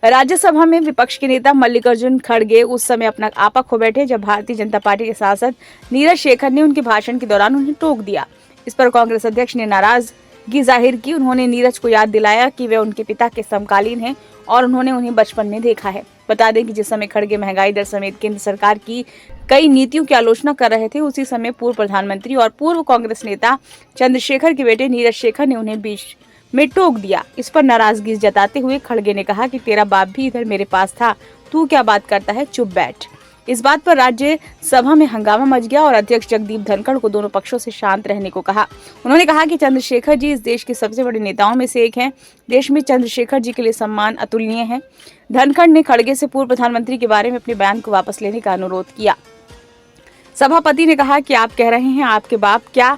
राज्यसभा में विपक्ष के नेता मल्लिकार्जुन खड़गे उस समय अपना आपा खो बैठे जब भारतीय जनता पार्टी के सांसद नीरज शेखर ने उनके भाषण के दौरान उन्हें टोक दिया। इस पर कांग्रेस अध्यक्ष ने नाराजगी जाहिर की। उन्होंने नीरज को याद दिलाया कि वे उनके पिता के समकालीन हैं और उन्होंने उन्हें बचपन में देखा है। बता दें कि जिस समय खड़गे महंगाई दर समेत केंद्र सरकार की कई नीतियों की आलोचना कर रहे थे, उसी समय पूर्व प्रधानमंत्री और पूर्व कांग्रेस नेता चंद्रशेखर के बेटे नीरज शेखर ने उन्हें बीच में टोक दिया। इस पर नाराजगी जताते हुए खड़गे ने कहा कि तेरा बाप भी इधर मेरे पास था, तू क्या बात करता है, चुप बैठ। इस बात पर राज्यसभा में हंगामा मच गया और अध्यक्ष जगदीप धनखड़ को दोनों पक्षों से शांत रहने को कहा। उन्होंने कहा कि चंद्रशेखर जी इस देश के सबसे बड़े नेताओं में से एक हैं। देश में चंद्रशेखर जी के लिए सम्मान अतुलनीय है। धनखड़ ने खड़गे से पूर्व प्रधानमंत्री के बारे में अपने बयान को वापस लेने का अनुरोध किया। सभापति ने कहा कि आप कह रहे हैं आपके बाप, क्या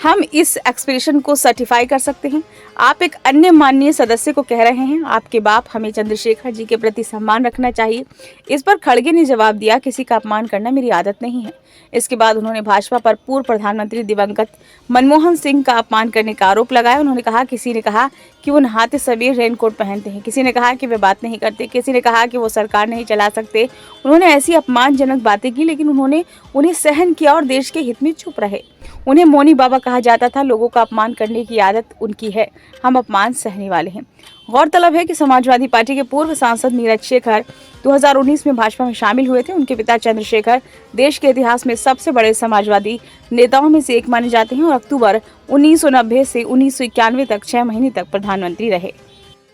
हम इस एक्सप्रेशन को सर्टिफाई कर सकते हैं? आप एक अन्य माननीय सदस्य को कह रहे हैं आपके बाप, हमें चंद्रशेखर जी के प्रति सम्मान रखना चाहिए। इस पर खड़गे ने जवाब दिया, किसी का अपमान करना मेरी आदत नहीं है। इसके बाद उन्होंने भाजपा पर पूर्व प्रधानमंत्री दिवंगत मनमोहन सिंह का अपमान करने का आरोप लगाया। उन्होंने कहा किसी ने कहा कि वो नहाते सवेर रेनकोट पहनते हैं, किसी ने कहा कि वे बात नहीं करते, किसी ने कहा कि वो सरकार नहीं चला सकते। उन्होंने ऐसी अपमानजनक बातें की, लेकिन उन्होंने उन्हें सहन किया और देश के हित में चुप रहे। उन्हें मौनी बाबा कहा जाता था। लोगों का अपमान करने की आदत उनकी है, हम अपमान सहने वाले हैं। गौरतलब है कि समाजवादी पार्टी के पूर्व सांसद नीरज शेखर 2019 में भाजपा में शामिल हुए थे। उनके पिता चंद्रशेखर देश के इतिहास में सबसे बड़े समाजवादी नेताओं में से एक माने जाते हैं और अक्टूबर 1990 से 1991 तक 6 महीने तक प्रधानमंत्री रहे।